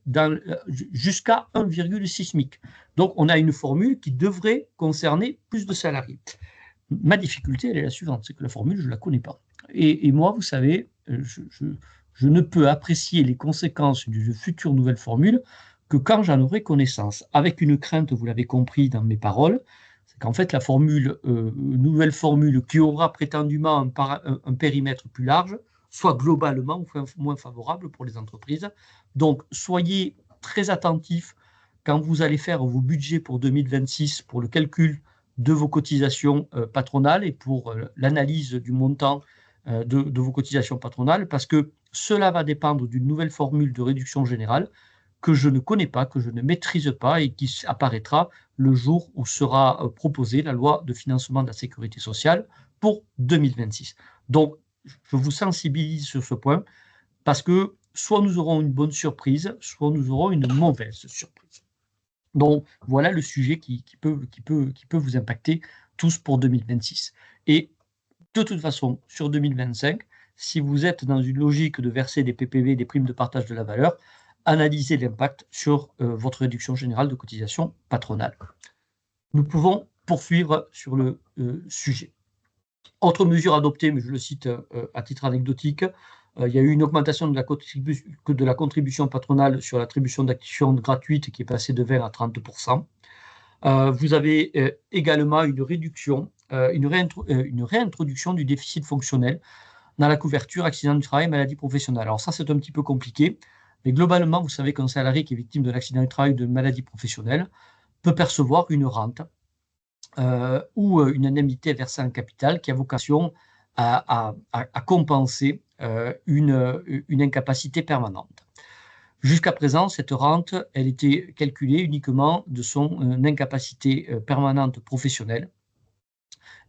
jusqu'à 1,6 SMIC. Donc, on a une formule qui devrait concerner plus de salariés. Ma difficulté, elle est la suivante, c'est que la formule, je ne la connais pas. Et moi, vous savez, je ne peux apprécier les conséquences d'une future nouvelle formule que quand j'en aurai connaissance. Avec une crainte, vous l'avez compris dans mes paroles, c'est qu'en fait, la nouvelle formule qui aura prétendument un périmètre plus large, soit globalement moins favorable pour les entreprises. Donc, soyez très attentifs quand vous allez faire vos budgets pour 2026 pour le calcul de vos cotisations patronales et pour l'analyse du montant de vos cotisations patronales, parce que cela va dépendre d'une nouvelle formule de réduction générale que je ne connais pas, que je ne maîtrise pas et qui apparaîtra le jour où sera proposée la loi de financement de la sécurité sociale pour 2026. Donc, je vous sensibilise sur ce point parce que soit nous aurons une bonne surprise, soit nous aurons une mauvaise surprise. Donc, voilà le sujet qui peut vous impacter tous pour 2026. Et de toute façon, sur 2025, si vous êtes dans une logique de verser des PPV, des primes de partage de la valeur, analysez l'impact sur votre réduction générale de cotisation patronale. Nous pouvons poursuivre sur le sujet. Autre mesure adoptée, mais je le cite à titre anecdotique, il y a eu une augmentation de la contribution patronale sur l'attribution d'actions gratuites qui est passée de 20 à 30%. Vous avez également une réduction, une réintroduction du déficit fonctionnel dans la couverture accident du travail, maladie professionnelle. Alors ça, c'est un petit peu compliqué, mais globalement, vous savez qu'un salarié qui est victime d'un accident du travail ou de maladie professionnelle peut percevoir une rente ou une indemnité versée en capital qui a vocation à compenser une incapacité permanente. Jusqu'à présent, cette rente, elle était calculée uniquement de son incapacité permanente professionnelle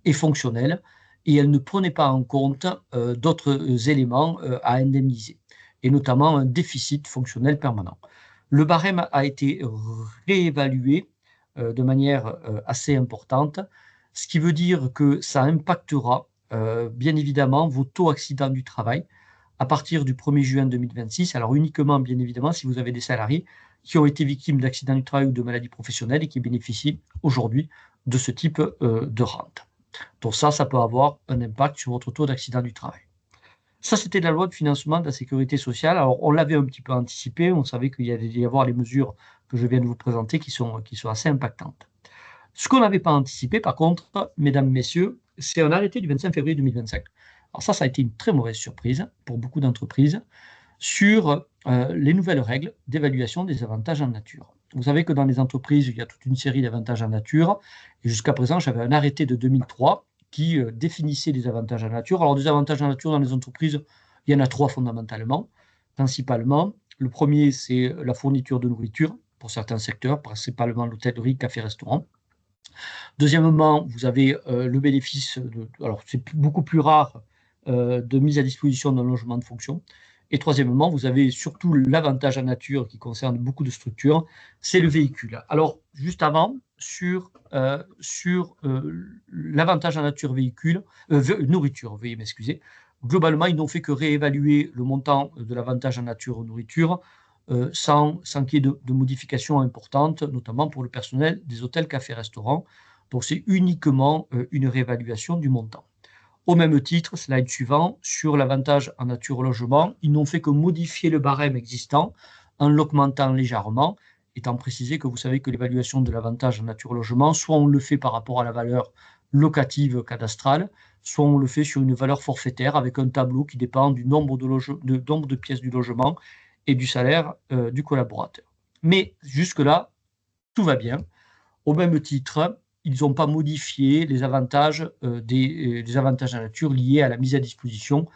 et fonctionnelle, et elle ne prenait pas en compte d'autres éléments à indemniser. et notamment un déficit fonctionnel permanent. Le barème a été réévalué de manière assez importante, ce qui veut dire que ça impactera bien évidemment vos taux accidents du travail à partir du 1er juin 2026, alors uniquement bien évidemment si vous avez des salariés qui ont été victimes d'accidents du travail ou de maladies professionnelles et qui bénéficient aujourd'hui de ce type de rente. Donc ça peut avoir un impact sur votre taux d'accident du travail. Ça, c'était la loi de financement de la sécurité sociale. Alors, on l'avait un petit peu anticipé. On savait qu'il y allait y avoir les mesures que je viens de vous présenter qui sont assez impactantes. Ce qu'on n'avait pas anticipé, par contre, mesdames, messieurs, c'est un arrêté du 25 février 2025. Alors ça a été une très mauvaise surprise pour beaucoup d'entreprises sur les nouvelles règles d'évaluation des avantages en nature. Vous savez que dans les entreprises, il y a toute une série d'avantages en nature. Et jusqu'à présent, j'avais un arrêté de 2003 qui définissait les avantages en nature. Alors, des avantages en nature dans les entreprises, il y en a 3 fondamentalement, principalement. Le premier, c'est la fourniture de nourriture pour certains secteurs, principalement l'hôtellerie, café-restaurant. Deuxièmement, vous avez le bénéfice, alors c'est beaucoup plus rare, de mise à disposition d'un logement de fonction. Et troisièmement, vous avez surtout l'avantage en nature qui concerne beaucoup de structures, c'est le véhicule. Alors, juste avant, sur l'avantage en nature véhicule, nourriture, veuillez m'excuser. Globalement, ils n'ont fait que réévaluer le montant de l'avantage en nature nourriture sans qu'il y ait de modifications importantes, notamment pour le personnel des hôtels, cafés, restaurants. Donc, c'est uniquement une réévaluation du montant. Au même titre, slide suivant, sur l'avantage en nature logement, ils n'ont fait que modifier le barème existant en l'augmentant légèrement, étant précisé que vous savez que l'évaluation de l'avantage en nature logement, soit on le fait par rapport à la valeur locative cadastrale, soit on le fait sur une valeur forfaitaire avec un tableau qui dépend du nombre de pièces du logement et du salaire du collaborateur. Mais jusque-là, tout va bien. Au même titre, ils n'ont pas modifié les avantages, des avantages en nature liés à la mise à disposition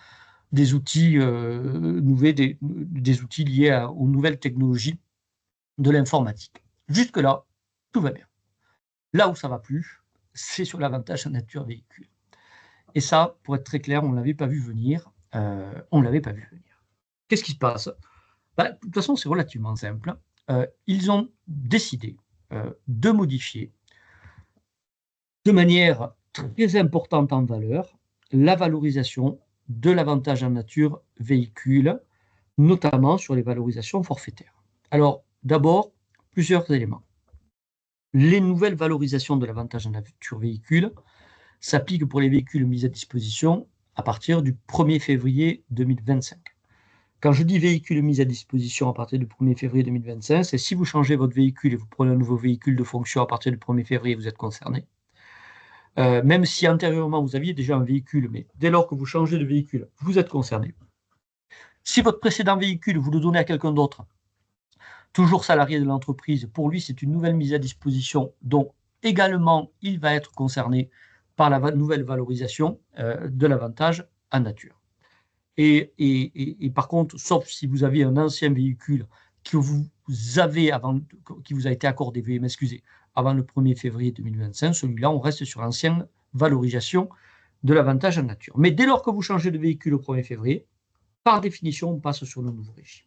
des outils, des outils liés aux nouvelles technologies de l'informatique. Jusque-là, tout va bien. Là où ça ne va plus, c'est sur l'avantage en nature véhicule. Et ça, pour être très clair, on ne l'avait pas vu venir. Qu'est-ce qui se passe? De toute façon, c'est relativement simple. Ils ont décidé de modifier de manière très importante en valeur la valorisation de l'avantage en nature véhicule, notamment sur les valorisations forfaitaires. Alors, d'abord, plusieurs éléments. Les nouvelles valorisations de l'avantage en nature véhicule s'appliquent pour les véhicules mis à disposition à partir du 1er février 2025. Quand je dis véhicule mis à disposition à partir du 1er février 2025, c'est si vous changez votre véhicule et vous prenez un nouveau véhicule de fonction à partir du 1er février, vous êtes concerné. Même si antérieurement vous aviez déjà un véhicule, mais dès lors que vous changez de véhicule, vous êtes concerné. Si votre précédent véhicule, vous le donnez à quelqu'un d'autre, toujours salarié de l'entreprise, pour lui c'est une nouvelle mise à disposition, donc également il va être concerné par la nouvelle valorisation de l'avantage en nature. Et par contre, sauf si vous avez un ancien véhicule qui vous a été accordé, veuillez m'excuser, avant le 1er février 2025, celui-là, on reste sur l'ancienne valorisation de l'avantage en nature. Mais dès lors que vous changez de véhicule au 1er février, par définition, on passe sur le nouveau régime.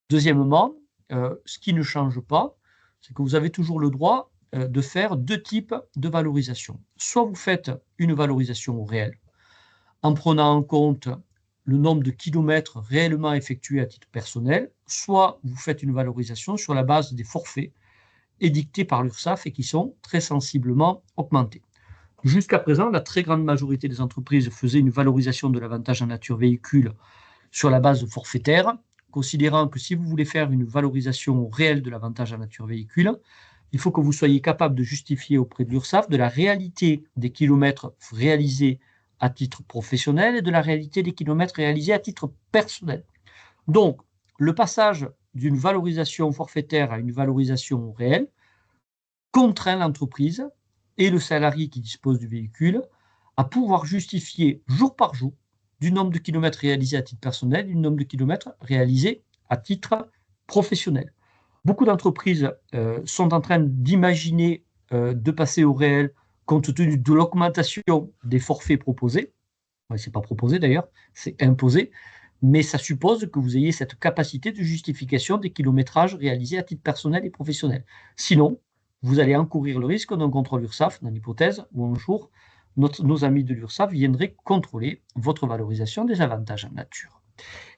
Deuxièmement, ce qui ne change pas, c'est que vous avez toujours le droit de faire 2 types de valorisation. Soit vous faites une valorisation au réel, en prenant en compte le nombre de kilomètres réellement effectués à titre personnel, soit vous faites une valorisation sur la base des forfaits édictés par l'URSSAF et qui sont très sensiblement augmentés. Jusqu'à présent, la très grande majorité des entreprises faisaient une valorisation de l'avantage en nature véhicule sur la base forfaitaire, considérant que si vous voulez faire une valorisation réelle de l'avantage en nature véhicule, il faut que vous soyez capable de justifier auprès de l'URSSAF de la réalité des kilomètres réalisés à titre professionnel et de la réalité des kilomètres réalisés à titre personnel. Donc, le passage d'une valorisation forfaitaire à une valorisation réelle contraint l'entreprise et le salarié qui dispose du véhicule à pouvoir justifier jour par jour du nombre de kilomètres réalisés à titre personnel et du nombre de kilomètres réalisés à titre professionnel. Beaucoup d'entreprises sont en train d'imaginer de passer au réel compte tenu de l'augmentation des forfaits proposés. Ce n'est pas proposé d'ailleurs, c'est imposé. mais ça suppose que vous ayez cette capacité de justification des kilométrages réalisés à titre personnel et professionnel. Sinon, vous allez encourir le risque d'un contrôle URSSAF, dans l'hypothèse où un jour, nos amis de l'URSSAF viendraient contrôler votre valorisation des avantages en nature.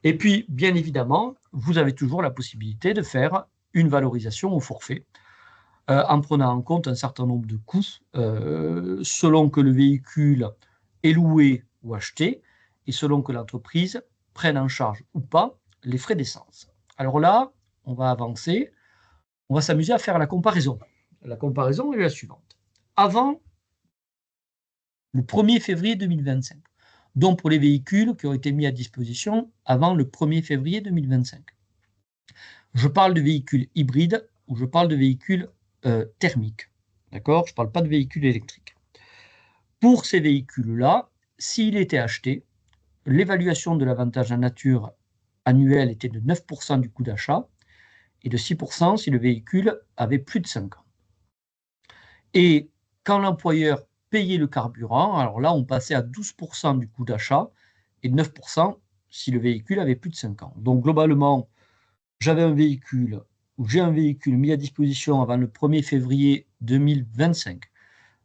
Et puis, bien évidemment, vous avez toujours la possibilité de faire une valorisation au forfait, en prenant en compte un certain nombre de coûts, selon que le véhicule est loué ou acheté, et selon que l'entreprise prenne en charge ou pas les frais d'essence. Alors là, on va avancer, on va s'amuser à faire la comparaison. La comparaison est la suivante. Avant le 1er février 2025, donc pour les véhicules qui ont été mis à disposition avant le 1er février 2025. Je parle de véhicules hybrides ou je parle de véhicules thermiques. D'accord? Je ne parle pas de véhicules électriques. Pour ces véhicules-là, s'il était acheté, l'évaluation de l'avantage en nature annuel était de 9% du coût d'achat et de 6% si le véhicule avait plus de 5 ans. Et quand l'employeur payait le carburant, alors là, on passait à 12% du coût d'achat et 9% si le véhicule avait plus de 5 ans. Donc globalement, j'avais un véhicule, ou j'ai un véhicule mis à disposition avant le 1er février 2025.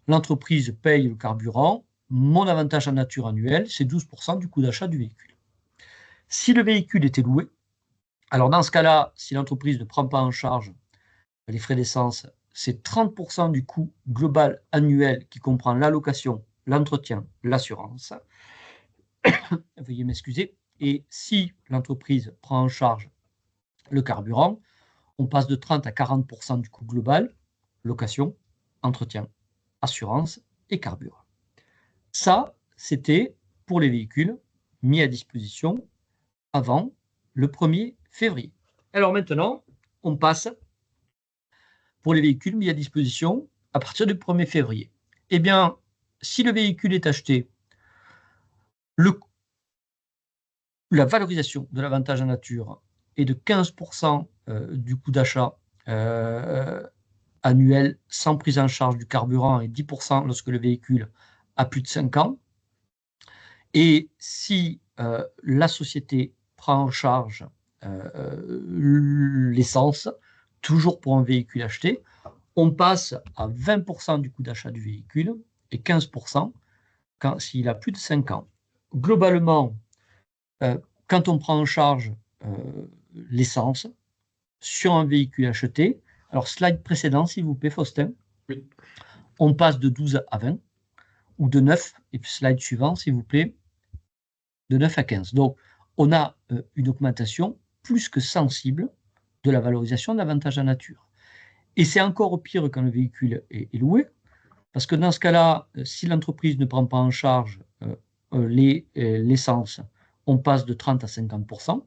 L'entreprise paye le carburant, mon avantage en nature annuel, c'est 12% du coût d'achat du véhicule. Si le véhicule était loué, alors dans ce cas-là, si l'entreprise ne prend pas en charge les frais d'essence, c'est 30% du coût global annuel qui comprend la location, l'entretien, l'assurance. Veuillez m'excuser. Et si l'entreprise prend en charge le carburant, on passe de 30 à 40% du coût global, location, entretien, assurance et carburant. Ça, c'était pour les véhicules mis à disposition avant le 1er février. Alors maintenant, on passe pour les véhicules mis à disposition à partir du 1er février. Eh bien, si le véhicule est acheté, la valorisation de l'avantage en nature est de 15% du coût d'achat annuel sans prise en charge du carburant et 10% lorsque le véhicule a plus de 5 ans. Et si la société prend en charge l'essence, toujours pour un véhicule acheté, on passe à 20% du coût d'achat du véhicule et 15% s'il a plus de 5 ans. Globalement, quand on prend en charge l'essence sur un véhicule acheté, alors slide précédent s'il vous plaît Faustin, Oui. On passe de 12 à 20 ou de 9, et puis slide suivant s'il vous plaît, de 9 à 15. Donc on a une augmentation plus que sensible de la valorisation de l'avantage en nature. Et c'est encore pire quand le véhicule est loué, parce que dans ce cas-là, si l'entreprise ne prend pas en charge l'essence, on passe de 30 à 50%.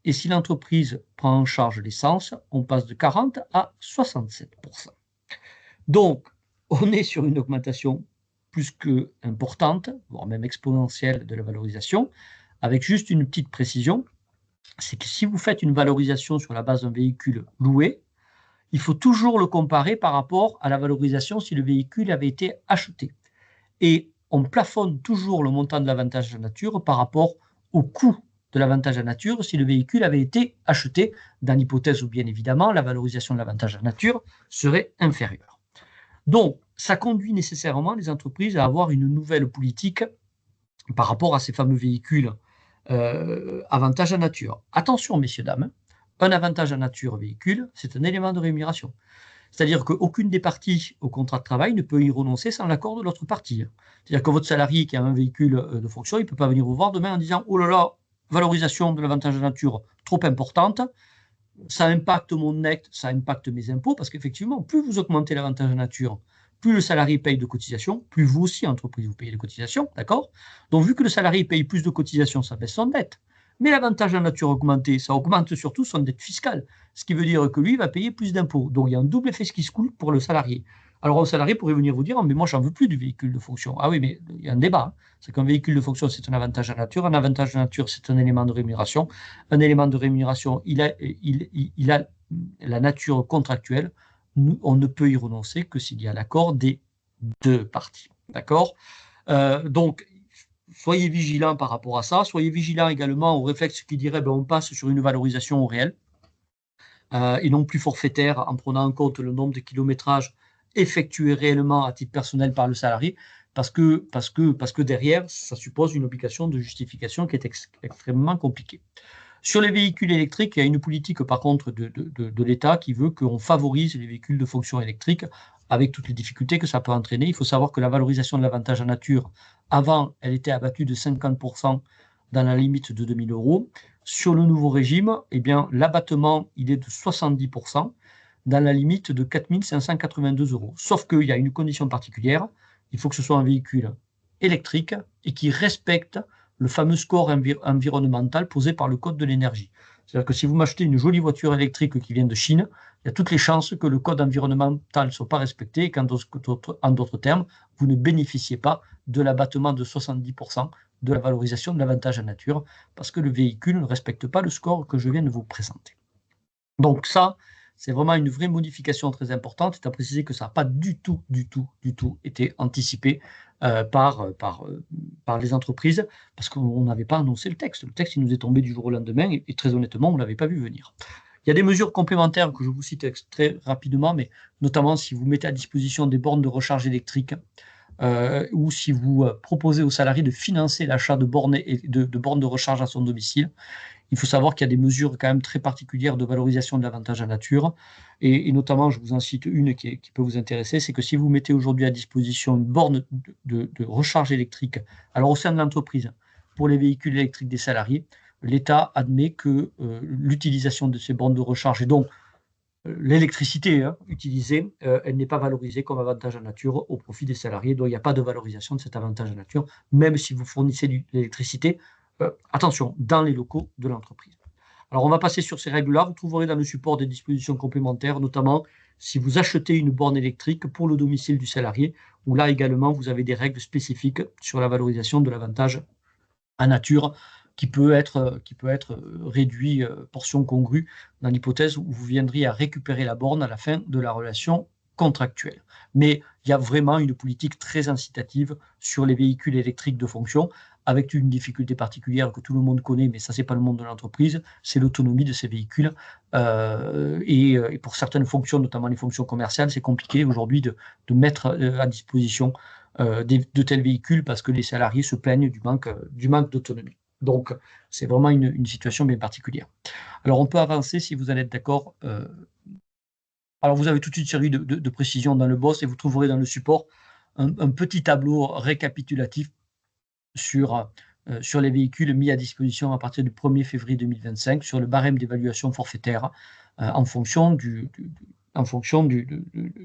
Et si l'entreprise prend en charge l'essence, on passe de 40 à 67%. Donc, on est sur une augmentation plus que importante, voire même exponentielle de la valorisation, avec juste une petite précision, c'est que si vous faites une valorisation sur la base d'un véhicule loué, il faut toujours le comparer par rapport à la valorisation si le véhicule avait été acheté. Et on plafonne toujours le montant de l'avantage en nature par rapport au coût de l'avantage en nature si le véhicule avait été acheté, dans l'hypothèse où bien évidemment la valorisation de l'avantage en nature serait inférieure. Donc, ça conduit nécessairement les entreprises à avoir une nouvelle politique par rapport à ces fameux véhicules avantage en nature. Attention, messieurs, dames, un avantage en nature véhicule, c'est un élément de rémunération. C'est-à-dire qu'aucune des parties au contrat de travail ne peut y renoncer sans l'accord de l'autre partie. C'est-à-dire que votre salarié qui a un véhicule de fonction, il ne peut pas venir vous voir demain en disant « Oh là là, valorisation de l'avantage en nature trop importante, ça impacte mon net, ça impacte mes impôts, parce qu'effectivement, plus vous augmentez l'avantage en nature, plus le salarié paye de cotisations, plus vous aussi, entreprise, vous payez de cotisations, d'accord? Donc, vu que le salarié paye plus de cotisations, ça baisse son dette. Mais l'avantage en nature augmenté, ça augmente surtout son dette fiscale, ce qui veut dire que lui va payer plus d'impôts. Donc, il y a un double effet qui se coule pour le salarié. Alors, le salarié pourrait venir vous dire, mais moi, j'en veux plus du véhicule de fonction. Ah oui, mais il y a un débat. C'est qu'un véhicule de fonction, c'est un avantage en nature. Un avantage en nature, c'est un élément de rémunération. Un élément de rémunération, il a la nature contractuelle. On ne peut y renoncer que s'il y a l'accord des deux parties. D'accord? Donc, soyez vigilants par rapport à ça. Soyez vigilants également au réflexe qui dirait ben, on passe sur une valorisation au réel et non plus forfaitaire en prenant en compte le nombre de kilométrages effectués réellement à titre personnel par le salarié, parce que derrière, ça suppose une obligation de justification qui est extrêmement compliquée. Sur les véhicules électriques, il y a une politique par contre de l'État qui veut qu'on favorise les véhicules de fonction électrique avec toutes les difficultés que ça peut entraîner. Il faut savoir que la valorisation de l'avantage en nature, avant, elle était abattue de 50% dans la limite de 2 000 euros. Sur le nouveau régime, eh bien, l'abattement, il est de 70% dans la limite de 4 582 euros. Sauf qu'il y a une condition particulière, il faut que ce soit un véhicule électrique et qui respecte le fameux score environnemental posé par le Code de l'énergie. C'est-à-dire que si vous m'achetez une jolie voiture électrique qui vient de Chine, il y a toutes les chances que le code environnemental ne soit pas respecté et qu'en d'autres termes, vous ne bénéficiez pas de l'abattement de 70% de la valorisation de l'avantage en nature parce que le véhicule ne respecte pas le score que je viens de vous présenter. Donc ça, c'est vraiment une vraie modification très importante. C'est à préciser que ça n'a pas du tout été anticipé par les entreprises parce qu'on n'avait pas annoncé le texte. Le texte, il nous est tombé du jour au lendemain et très honnêtement, on ne l'avait pas vu venir. Il y a des mesures complémentaires que je vous cite très rapidement, mais notamment si vous mettez à disposition des bornes de recharge électrique ou si vous proposez aux salariés de financer l'achat de bornes de recharge à son domicile. Il faut savoir qu'il y a des mesures quand même très particulières de valorisation de l'avantage en nature. Et notamment, je vous en cite une qui peut vous intéresser, c'est que si vous mettez aujourd'hui à disposition une borne de recharge électrique, alors au sein de l'entreprise, pour les véhicules électriques des salariés, l'État admet que l'utilisation de ces bornes de recharge et donc l'électricité utilisée, elle n'est pas valorisée comme avantage en nature au profit des salariés. Donc, il n'y a pas de valorisation de cet avantage en nature, même si vous fournissez de l'électricité, attention, dans les locaux de l'entreprise. Alors, on va passer sur ces règles-là. Vous trouverez dans le support des dispositions complémentaires, notamment si vous achetez une borne électrique pour le domicile du salarié, où là également, vous avez des règles spécifiques sur la valorisation de l'avantage en nature qui peut être réduit portion congrue dans l'hypothèse où vous viendriez à récupérer la borne à la fin de la relation contractuelle. Mais il y a vraiment une politique très incitative sur les véhicules électriques de fonction, avec une difficulté particulière que tout le monde connaît, mais ça, c'est pas le monde de l'entreprise, c'est l'autonomie de ces véhicules. Et pour certaines fonctions, notamment les fonctions commerciales, c'est compliqué aujourd'hui de mettre à disposition de tels véhicules parce que les salariés se plaignent du manque d'autonomie. Donc, c'est vraiment une situation bien particulière. Alors, on peut avancer si vous en êtes d'accord. Alors, vous avez toute une série de précisions dans le BOSS et vous trouverez dans le support un petit tableau récapitulatif sur les véhicules mis à disposition à partir du 1er février 2025 sur le barème d'évaluation forfaitaire en fonction du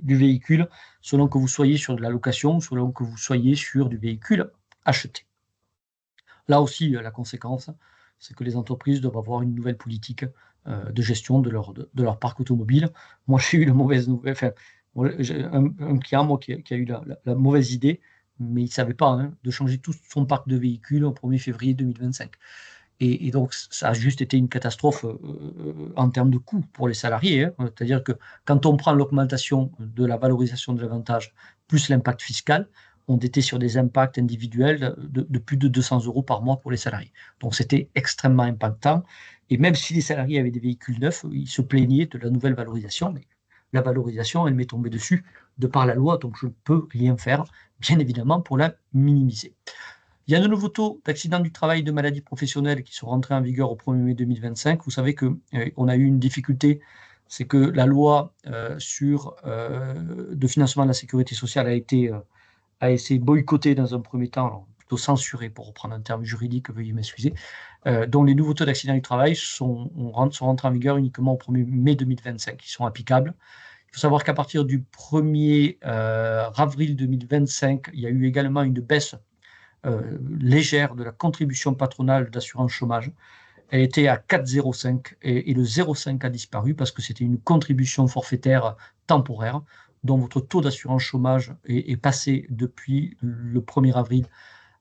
véhicule, selon que vous soyez sur de la location, selon que vous soyez sur du véhicule acheté. Là aussi, la conséquence, c'est que les entreprises doivent avoir une nouvelle politique de gestion de leur parc automobile. Moi, j'ai eu la mauvaise nouvelle, enfin, j'ai un client moi, qui a eu la mauvaise idée, mais il ne savait pas de changer tout son parc de véhicules au 1er février 2025. Et donc, ça a juste été une catastrophe en termes de coûts pour les salariés. C'est-à-dire que quand on prend l'augmentation de la valorisation de l'avantage plus l'impact fiscal, on était sur des impacts individuels de plus de 200 € par mois pour les salariés. Donc, c'était extrêmement impactant. Et même si les salariés avaient des véhicules neufs, ils se plaignaient de la nouvelle valorisation. Mais la valorisation, elle m'est tombée dessus de par la loi, donc je ne peux rien faire, bien évidemment, pour la minimiser. Il y a de nouveaux taux d'accidents du travail et de maladies professionnelles qui sont rentrés en vigueur au 1er mai 2025. Vous savez qu'on a eu une difficulté, c'est que la loi de financement de la sécurité sociale a été boycottée dans un premier temps, alors plutôt censurée pour reprendre un terme juridique, veuillez m'excuser, dont les nouveaux taux d'accidents du travail sont rentrés en vigueur uniquement au 1er mai 2025, qui sont applicables. Il faut savoir qu'à partir du 1er avril 2025, il y a eu également une baisse légère de la contribution patronale d'assurance chômage. Elle était à 4,05 et le 0,5 a disparu parce que c'était une contribution forfaitaire temporaire dont votre taux d'assurance chômage est passé depuis le 1er avril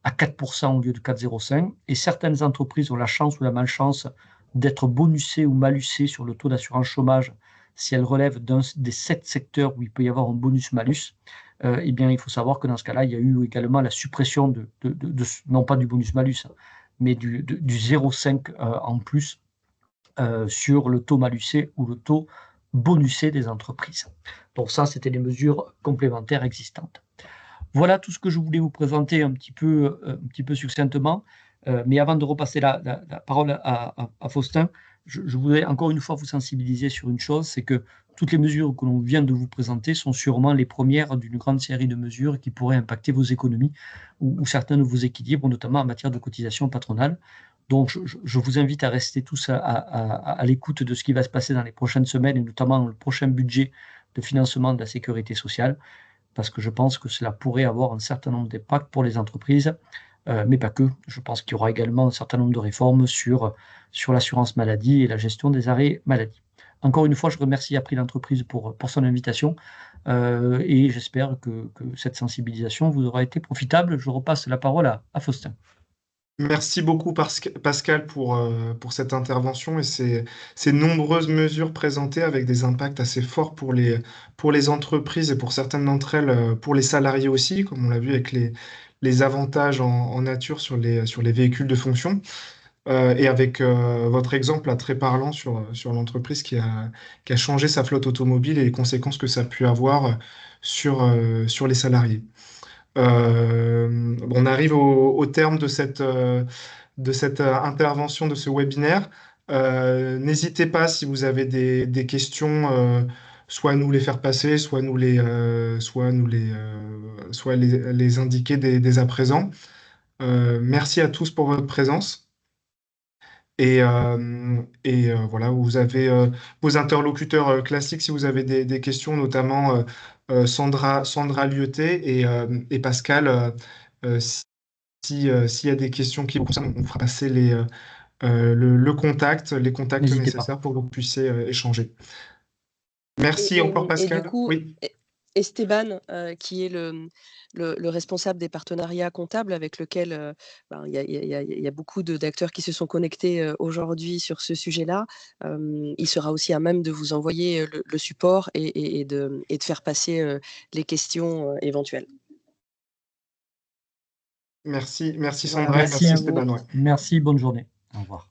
à 4% au lieu de 4,05. Et certaines entreprises ont la chance ou la malchance d'être bonusées ou malusées sur le taux d'assurance chômage si elles relèvent d'un des 7 secteurs où il peut y avoir un bonus-malus. eh bien, il faut savoir que dans ce cas-là, il y a eu également la suppression non pas du bonus-malus, hein, mais du 0,5 en plus sur le taux malusé ou le taux bonusé des entreprises. Donc ça, c'était les mesures complémentaires existantes. Voilà tout ce que je voulais vous présenter un petit peu succinctement. Mais avant de repasser la parole à Faustin, je voudrais encore une fois vous sensibiliser sur une chose, c'est que toutes les mesures que l'on vient de vous présenter sont sûrement les premières d'une grande série de mesures qui pourraient impacter vos économies ou certains de vos équilibres, notamment en matière de cotisation patronale. Donc, je vous invite à rester tous à l'écoute de ce qui va se passer dans les prochaines semaines et notamment le prochain budget de financement de la sécurité sociale, parce que je pense que cela pourrait avoir un certain nombre d'impacts pour les entreprises, mais pas que. Je pense qu'il y aura également un certain nombre de réformes sur l'assurance maladie et la gestion des arrêts maladie. Encore une fois, je remercie April l'entreprise pour son invitation et j'espère que cette sensibilisation vous aura été profitable. Je repasse la parole à Faustin. Merci beaucoup Pascal pour cette intervention et ces nombreuses mesures présentées avec des impacts assez forts pour les entreprises et pour certaines d'entre elles pour les salariés aussi, comme on l'a vu avec les avantages en nature sur les véhicules de fonction. Et avec votre exemple là, très parlant sur l'entreprise qui a changé sa flotte automobile et les conséquences que ça a pu avoir sur les salariés. On arrive au terme de cette intervention, de ce webinaire. N'hésitez pas si vous avez des questions, soit à nous les faire passer, soit les indiquer dès à présent. Merci à tous pour votre présence. Voilà, vous avez vos interlocuteurs classiques si vous avez des questions, notamment Sandra Liotet et Pascal. S'il y a des questions qui vous concernent, on fera passer les contacts N'hésitez pas. nécessaires pour que vous puissiez échanger. Merci encore, Et du Pascal. coup, Oui. Esteban, qui est le responsable des partenariats comptables avec lequel il y a beaucoup d'acteurs qui se sont connectés aujourd'hui sur ce sujet-là, il sera aussi à même de vous envoyer le support et de faire passer les questions éventuelles. Merci Voilà, Sandra et Merci merci à vous. Esteban. Ouais. Merci, bonne journée. Au revoir.